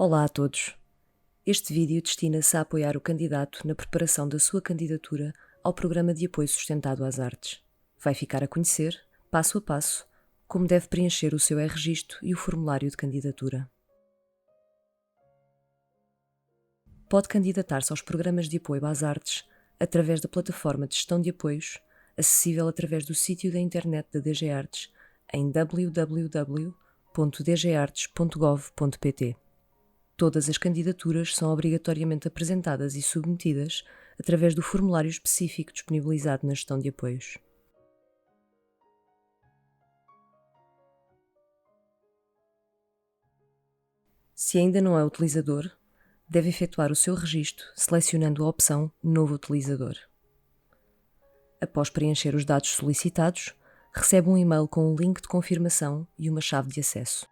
Olá a todos. Este vídeo destina-se a apoiar o candidato na preparação da sua candidatura ao Programa de Apoio Sustentado às Artes. Vai ficar a conhecer, passo a passo, como deve preencher o seu registro e o formulário de candidatura. Pode candidatar-se aos Programas de Apoio às Artes através da plataforma de gestão de apoios, acessível através do sítio da internet da DG Artes em www.dgartes.gov.pt. Todas as candidaturas são obrigatoriamente apresentadas e submetidas através do formulário específico disponibilizado na gestão de apoios. Se ainda não é utilizador, deve efetuar o seu registro selecionando a opção Novo Utilizador. Após preencher os dados solicitados, recebe um e-mail com um link de confirmação e uma chave de acesso.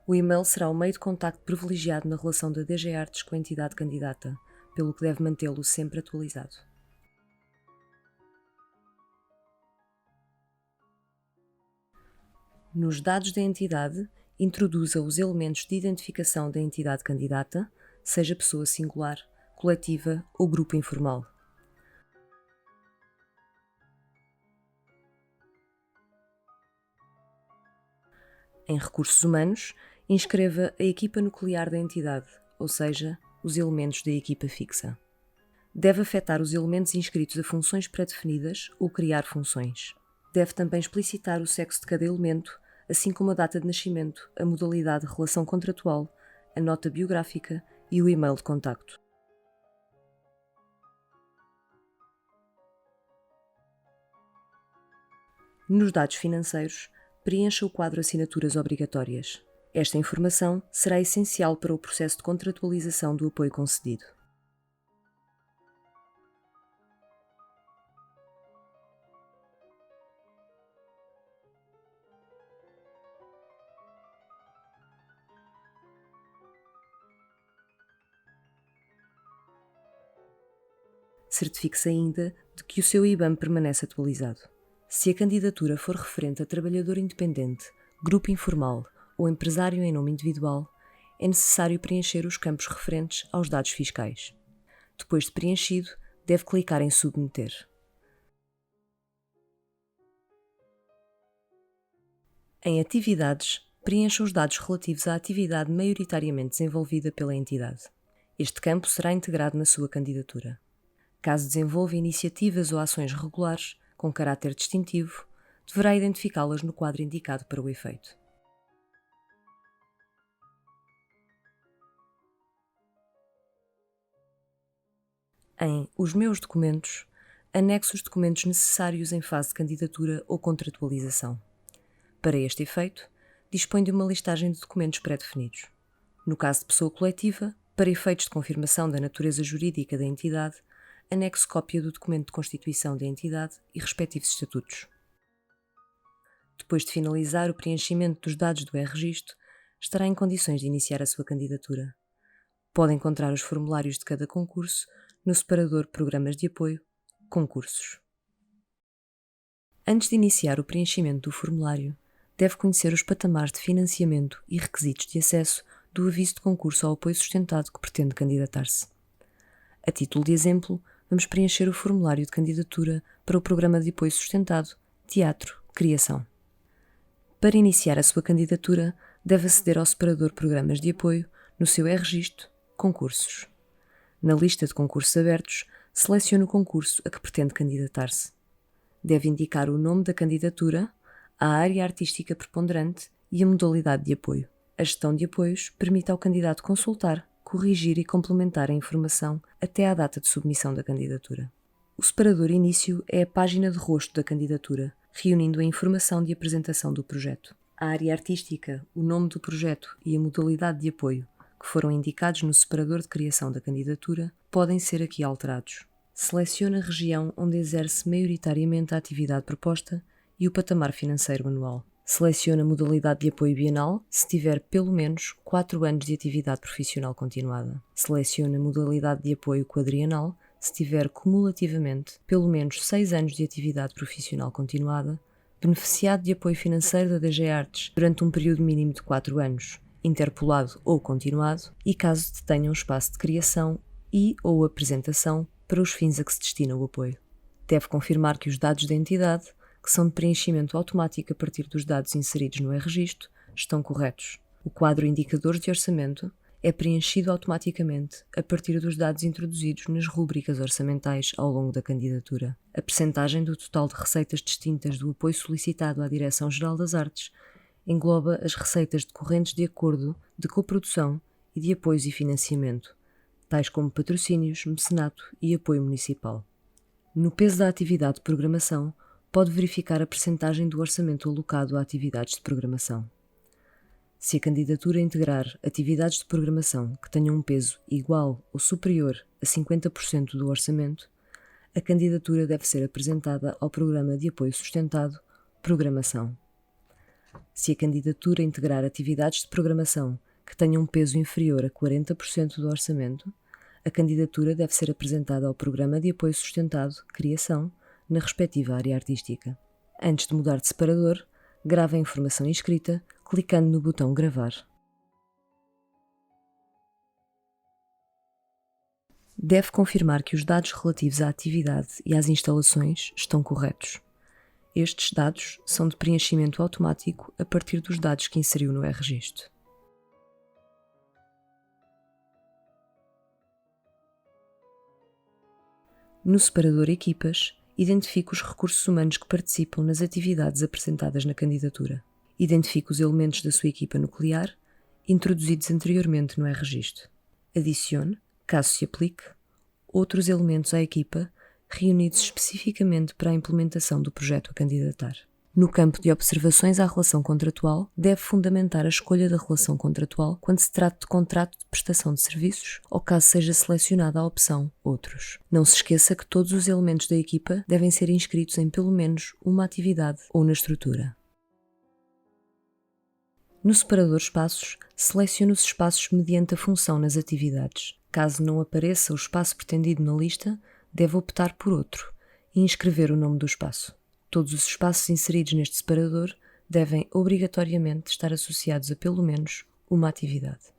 O e-mail será o meio de contacto privilegiado na relação da DG Artes com a entidade candidata, pelo que deve mantê-lo sempre atualizado. Nos dados da entidade, introduza os elementos de identificação da entidade candidata, seja pessoa singular, coletiva ou grupo informal. Em Recursos Humanos, inscreva a equipa nuclear da entidade, ou seja, os elementos da equipa fixa. Deve afetar os elementos inscritos a funções pré-definidas ou criar funções. Deve também explicitar o sexo de cada elemento, assim como a data de nascimento, a modalidade de relação contratual, a nota biográfica e o e-mail de contacto. Nos dados financeiros, preencha o quadro Assinaturas Obrigatórias. Esta informação será essencial para o processo de contratualização do apoio concedido. Certifique-se ainda de que o seu IBAN permanece atualizado. Se a candidatura for referente a trabalhador independente, grupo informal ou empresário em nome individual, é necessário preencher os campos referentes aos dados fiscais. Depois de preenchido, deve clicar em Submeter. Em Atividades, preencha os dados relativos à atividade maioritariamente desenvolvida pela entidade. Este campo será integrado na sua candidatura. Caso desenvolva iniciativas ou ações regulares, com caráter distintivo, deverá identificá-las no quadro indicado para o efeito. Em Os meus documentos, anexe os documentos necessários em fase de candidatura ou contratualização. Para este efeito, dispõe de uma listagem de documentos pré-definidos. No caso de pessoa coletiva, para efeitos de confirmação da natureza jurídica da entidade, anexe cópia do documento de constituição da entidade e respectivos estatutos. Depois de finalizar o preenchimento dos dados do registro, estará em condições de iniciar a sua candidatura. Pode encontrar os formulários de cada concurso no separador Programas de Apoio, Concursos. Antes de iniciar o preenchimento do formulário, deve conhecer os patamares de financiamento e requisitos de acesso do aviso de concurso ao apoio sustentado que pretende candidatar-se. A título de exemplo, vamos preencher o formulário de candidatura para o Programa de Apoio Sustentado Teatro Criação. Para iniciar a sua candidatura, deve aceder ao separador Programas de Apoio no seu registro Concursos. Na lista de concursos abertos, selecione o concurso a que pretende candidatar-se. Deve indicar o nome da candidatura, a área artística preponderante e a modalidade de apoio. A gestão de apoios permite ao candidato consultar, corrigir e complementar a informação até à data de submissão da candidatura. O separador Início é a página de rosto da candidatura, reunindo a informação de apresentação do projeto. A área artística, o nome do projeto e a modalidade de apoio, que foram indicados no separador de criação da candidatura, podem ser aqui alterados. Selecione a região onde exerce maioritariamente a atividade proposta e o patamar financeiro anual. Selecione a modalidade de apoio bienal se tiver pelo menos 4 anos de atividade profissional continuada. Selecione a modalidade de apoio quadrienal se tiver cumulativamente pelo menos 6 anos de atividade profissional continuada, beneficiado de apoio financeiro da DG Artes durante um período mínimo de 4 anos interpolado ou continuado, e caso detenha um espaço de criação e ou apresentação para os fins a que se destina o apoio. Deve confirmar que os dados da entidade, que são de preenchimento automático a partir dos dados inseridos no e-registro, estão corretos. O quadro Indicadores de Orçamento é preenchido automaticamente a partir dos dados introduzidos nas rúbricas orçamentais ao longo da candidatura. A percentagem do total de receitas distintas do apoio solicitado à Direção-Geral das Artes engloba as receitas decorrentes de acordo de coprodução e de apoios e financiamento, tais como patrocínios, mecenato e apoio municipal. No peso da atividade de programação, pode verificar a percentagem do orçamento alocado a atividades de programação. Se a candidatura integrar atividades de programação que tenham um peso igual ou superior a 50% do orçamento, a candidatura deve ser apresentada ao Programa de Apoio Sustentado Programação. Se a candidatura integrar atividades de programação que tenham um peso inferior a 40% do orçamento, a candidatura deve ser apresentada ao Programa de Apoio Sustentado Criação na respectiva área artística. Antes de mudar de separador, grave a informação inscrita clicando no botão Gravar. Deve confirmar que os dados relativos à atividade e às instalações estão corretos. Estes dados são de preenchimento automático a partir dos dados que inseriu no e-registro. No separador Equipas, identifique os recursos humanos que participam nas atividades apresentadas na candidatura. Identifique os elementos da sua equipa nuclear, introduzidos anteriormente no e-registro. Adicione, caso se aplique, outros elementos à equipa, reunidos especificamente para a implementação do projeto a candidatar. No campo de observações à relação contratual, deve fundamentar a escolha da relação contratual quando se trata de contrato de prestação de serviços ou caso seja selecionada a opção Outros. Não se esqueça que todos os elementos da equipa devem ser inscritos em pelo menos uma atividade ou na estrutura. No separador Espaços, selecione os espaços mediante a função nas atividades. Caso não apareça o espaço pretendido na lista, deve optar por outro e inscrever o nome do espaço. Todos os espaços inseridos neste separador devem obrigatoriamente estar associados a pelo menos uma atividade.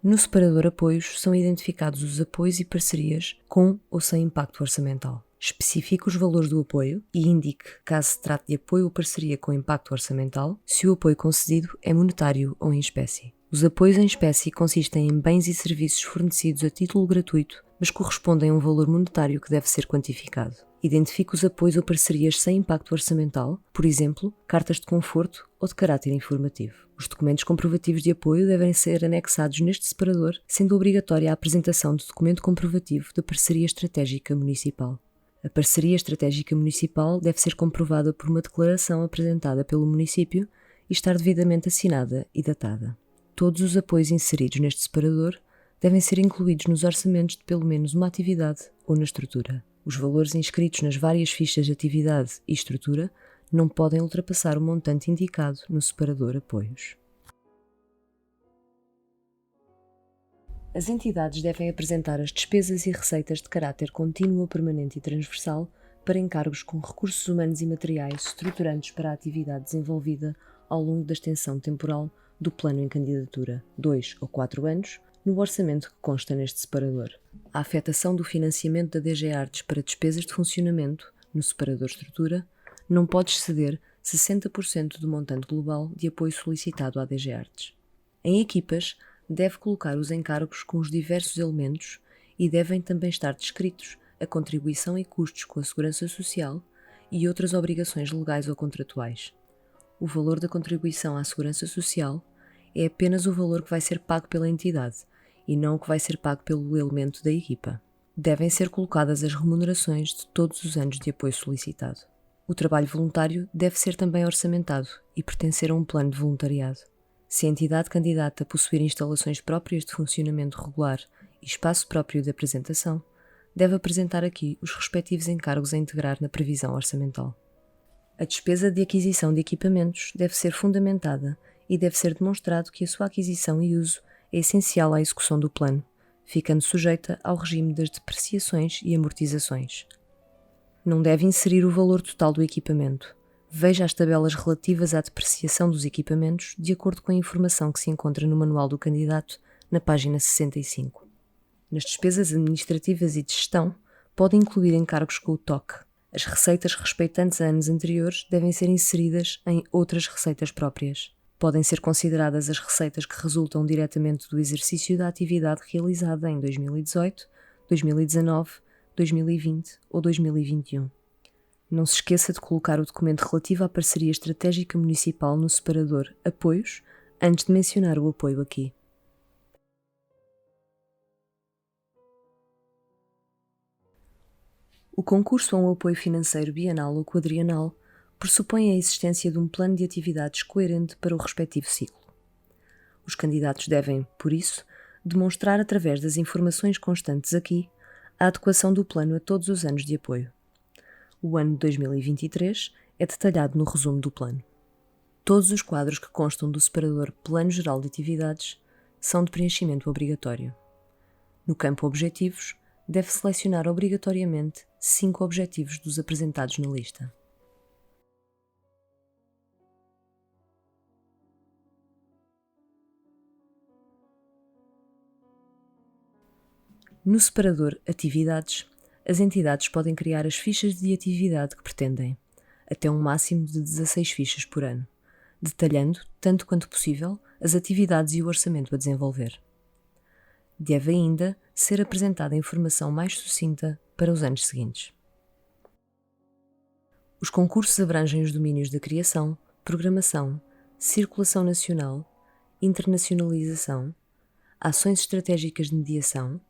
No separador Apoios são identificados os apoios e parcerias com ou sem impacto orçamental. Especifique os valores do apoio e indique, caso se trate de apoio ou parceria com impacto orçamental, se o apoio concedido é monetário ou em espécie. Os apoios em espécie consistem em bens e serviços fornecidos a título gratuito, mas correspondem a um valor monetário que deve ser quantificado. Identifique os apoios ou parcerias sem impacto orçamental, por exemplo, cartas de conforto ou de caráter informativo. Os documentos comprovativos de apoio devem ser anexados neste separador, sendo obrigatória a apresentação de documento comprovativo da parceria estratégica municipal. A parceria estratégica municipal deve ser comprovada por uma declaração apresentada pelo município e estar devidamente assinada e datada. Todos os apoios inseridos neste separador devem ser incluídos nos orçamentos de pelo menos uma atividade ou na estrutura. Os valores inscritos nas várias fichas de atividade e estrutura não podem ultrapassar o montante indicado no separador Apoios. As entidades devem apresentar as despesas e receitas de caráter contínuo, permanente e transversal para encargos com recursos humanos e materiais estruturantes para a atividade desenvolvida ao longo da extensão temporal do plano em candidatura, 2 ou 4 anos, no orçamento que consta neste separador. A afetação do financiamento da DG Artes para despesas de funcionamento, no separador Estrutura, não pode exceder 60% do montante global de apoio solicitado à DG Artes. Em equipas, deve colocar os encargos com os diversos elementos e devem também estar descritos a contribuição e custos com a Segurança Social e outras obrigações legais ou contratuais. O valor da contribuição à Segurança Social é apenas o valor que vai ser pago pela entidade e não o que vai ser pago pelo elemento da equipa. Devem ser colocadas as remunerações de todos os anos de apoio solicitado. O trabalho voluntário deve ser também orçamentado e pertencer a um plano de voluntariado. Se a entidade candidata possuir instalações próprias de funcionamento regular e espaço próprio de apresentação, deve apresentar aqui os respectivos encargos a integrar na previsão orçamental. A despesa de aquisição de equipamentos deve ser fundamentada e deve ser demonstrado que a sua aquisição e uso é essencial à execução do plano, ficando sujeita ao regime das depreciações e amortizações. Não deve inserir o valor total do equipamento, Veja as tabelas relativas à depreciação dos equipamentos de acordo com a informação que se encontra no Manual do Candidato, na página 65. Nas despesas administrativas e de gestão, pode incluir encargos com o TOC. As receitas respeitantes a anos anteriores devem ser inseridas em outras receitas próprias. Podem ser consideradas as receitas que resultam diretamente do exercício da atividade realizada em 2018, 2019, 2020 ou 2021. Não se esqueça de colocar o documento relativo à parceria estratégica municipal no separador Apoios, antes de mencionar o apoio aqui. O concurso a um apoio financeiro bienal ou quadrienal pressupõe a existência de um plano de atividades coerente para o respectivo ciclo. Os candidatos devem, por isso, demonstrar através das informações constantes aqui a adequação do plano a todos os anos de apoio. O ano de 2023 é detalhado no resumo do plano. Todos os quadros que constam do separador Plano Geral de Atividades são de preenchimento obrigatório. No campo Objetivos, deve selecionar obrigatoriamente 5 objetivos dos apresentados na lista. No separador Atividades, as entidades podem criar as fichas de atividade que pretendem, até um máximo de 16 fichas por ano, detalhando, tanto quanto possível, as atividades e o orçamento a desenvolver. Deve ainda ser apresentada informação mais sucinta para os anos seguintes. Os concursos abrangem os domínios da criação, programação, circulação nacional, internacionalização, ações estratégicas de mediação,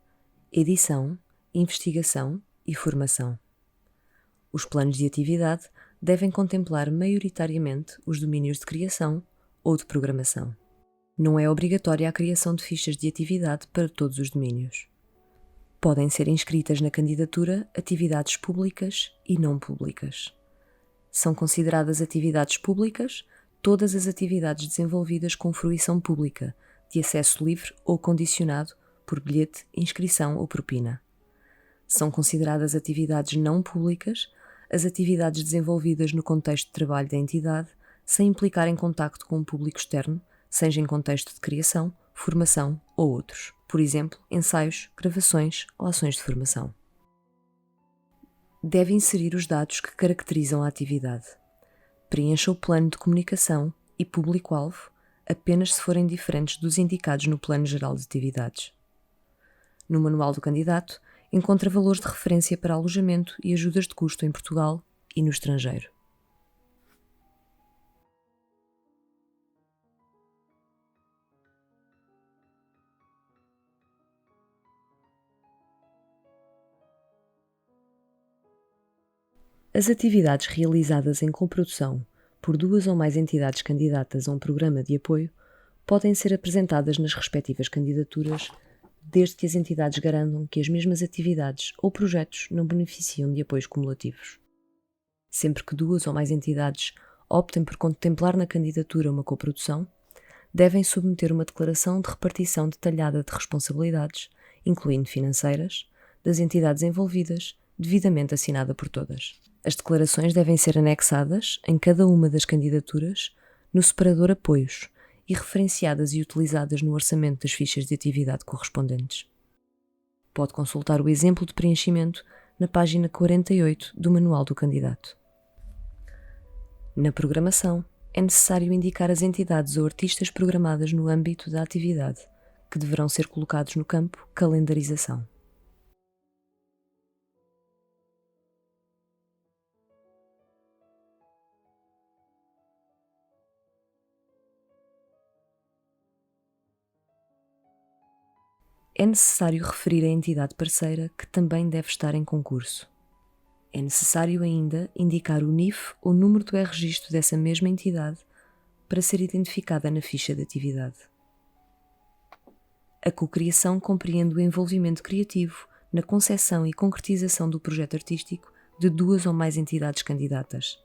edição, investigação e formação. Os planos de atividade devem contemplar maioritariamente os domínios de criação ou de programação. Não é obrigatória a criação de fichas de atividade para todos os domínios. Podem ser inscritas na candidatura atividades públicas e não públicas. São consideradas atividades públicas todas as atividades desenvolvidas com fruição pública, de acesso livre ou condicionado por bilhete, inscrição ou propina. São consideradas atividades não públicas as atividades desenvolvidas no contexto de trabalho da entidade, sem implicar em contacto com um público externo, seja em contexto de criação, formação ou outros. Por exemplo, ensaios, gravações ou ações de formação. Deve inserir os dados que caracterizam a atividade. Preencha o plano de comunicação e público-alvo apenas se forem diferentes dos indicados no Plano Geral de Atividades. No Manual do Candidato, encontra valores de referência para alojamento e ajudas de custo em Portugal e no estrangeiro. As atividades realizadas em coprodução por 2 ou mais entidades candidatas a um programa de apoio podem ser apresentadas nas respectivas candidaturas, desde que as entidades garantam que as mesmas atividades ou projetos não beneficiam de apoios cumulativos. Sempre que 2 ou mais entidades optem por contemplar na candidatura uma coprodução, devem submeter uma declaração de repartição detalhada de responsabilidades, incluindo financeiras, das entidades envolvidas, devidamente assinada por todas. As declarações devem ser anexadas, em cada uma das candidaturas, no separador Apoios, e referenciadas e utilizadas no orçamento das fichas de atividade correspondentes. Pode consultar o exemplo de preenchimento na página 48 do Manual do Candidato. Na programação, é necessário indicar as entidades ou artistas programadas no âmbito da atividade, que deverão ser colocados no campo Calendarização. É necessário referir a entidade parceira que também deve estar em concurso. É necessário ainda indicar o NIF ou número do registro dessa mesma entidade para ser identificada na ficha de atividade. A cocriação compreende o envolvimento criativo na concepção e concretização do projeto artístico de 2 ou mais entidades candidatas.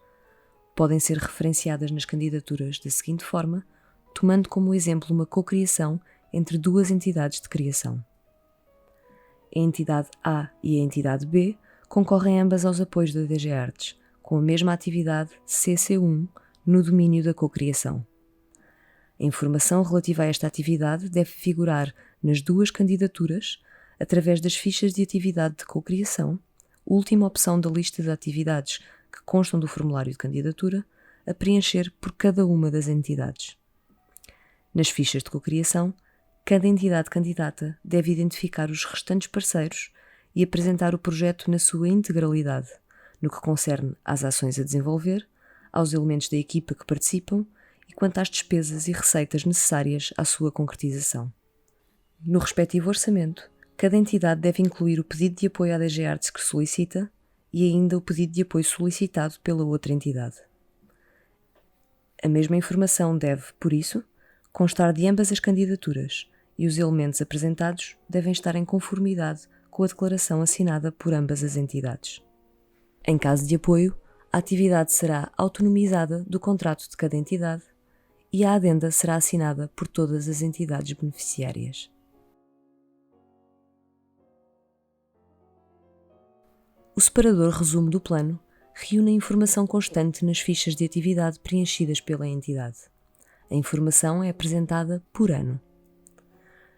Podem ser referenciadas nas candidaturas da seguinte forma, tomando como exemplo uma cocriação entre 2 entidades de criação. A entidade A e a entidade B concorrem ambas aos apoios da DG Artes, com a mesma atividade CC1 no domínio da cocriação. A informação relativa a esta atividade deve figurar nas duas candidaturas através das fichas de atividade de cocriação, última opção da lista de atividades que constam do formulário de candidatura, a preencher por cada uma das entidades. Nas fichas de cocriação, cada entidade candidata deve identificar os restantes parceiros e apresentar o projeto na sua integralidade, no que concerne às ações a desenvolver, aos elementos da equipa que participam e quanto às despesas e receitas necessárias à sua concretização. No respectivo orçamento, cada entidade deve incluir o pedido de apoio à DG Artes que solicita e ainda o pedido de apoio solicitado pela outra entidade. A mesma informação deve, por isso, constar de ambas as candidaturas e os elementos apresentados devem estar em conformidade com a declaração assinada por ambas as entidades. Em caso de apoio, a atividade será autonomizada do contrato de cada entidade e a adenda será assinada por todas as entidades beneficiárias. O separador resumo do plano reúne a informação constante nas fichas de atividade preenchidas pela entidade. A informação é apresentada por ano.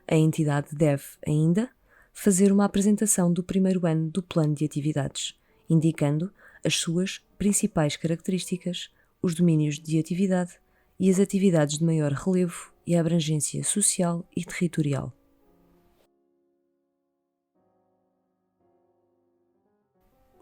A entidade deve, ainda, fazer uma apresentação do primeiro ano do plano de atividades, indicando as suas principais características, os domínios de atividade e as atividades de maior relevo e abrangência social e territorial.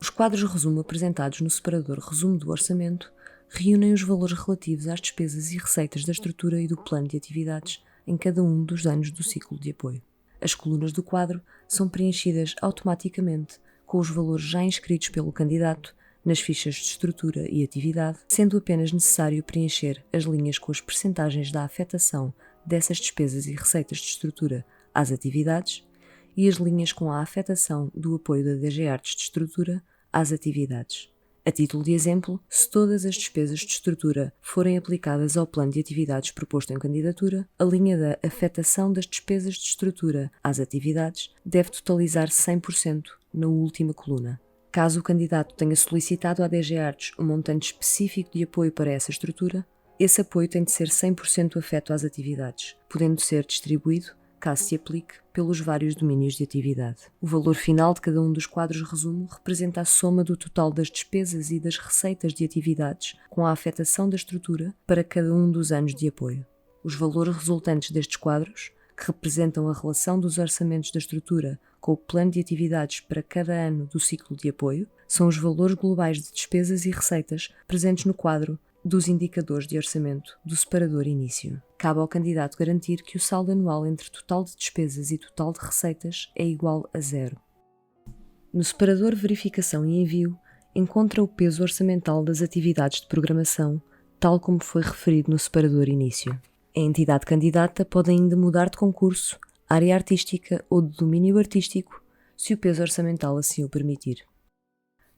Os quadros resumo apresentados no separador resumo do orçamento reúnem os valores relativos às despesas e receitas da estrutura e do plano de atividades em cada um dos anos do ciclo de apoio. As colunas do quadro são preenchidas automaticamente com os valores já inscritos pelo candidato nas fichas de estrutura e atividade, sendo apenas necessário preencher as linhas com as percentagens da afetação dessas despesas e receitas de estrutura às atividades e as linhas com a afetação do apoio da DG Artes de estrutura às atividades. A título de exemplo, se todas as despesas de estrutura forem aplicadas ao plano de atividades proposto em candidatura, a linha da afetação das despesas de estrutura às atividades deve totalizar 100% na última coluna. Caso o candidato tenha solicitado à DG Artes um montante específico de apoio para essa estrutura, esse apoio tem de ser 100% afeto às atividades, podendo ser distribuído, caso se aplique, pelos vários domínios de atividade. O valor final de cada um dos quadros resumo representa a soma do total das despesas e das receitas de atividades com a afetação da estrutura para cada um dos anos de apoio. Os valores resultantes destes quadros, que representam a relação dos orçamentos da estrutura com o plano de atividades para cada ano do ciclo de apoio, são os valores globais de despesas e receitas presentes no quadro dos indicadores de orçamento do separador início. Cabe ao candidato garantir que o saldo anual entre total de despesas e total de receitas é igual a 0. No separador verificação e envio, encontra o peso orçamental das atividades de programação, tal como foi referido no separador início. A entidade candidata pode ainda mudar de concurso, área artística ou de domínio artístico, se o peso orçamental assim o permitir.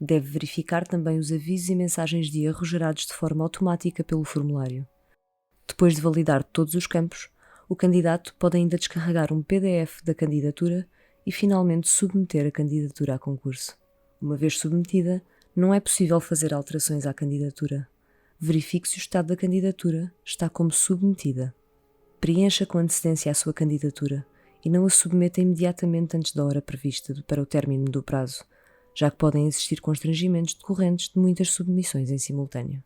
Deve verificar também os avisos e mensagens de erro gerados de forma automática pelo formulário. Depois de validar todos os campos, o candidato pode ainda descarregar um PDF da candidatura e finalmente submeter a candidatura a concurso. Uma vez submetida, não é possível fazer alterações à candidatura. Verifique se o estado da candidatura está como submetida. Preencha com antecedência a sua candidatura e não a submeta imediatamente antes da hora prevista para o término do prazo, já que podem existir constrangimentos decorrentes de muitas submissões em simultâneo.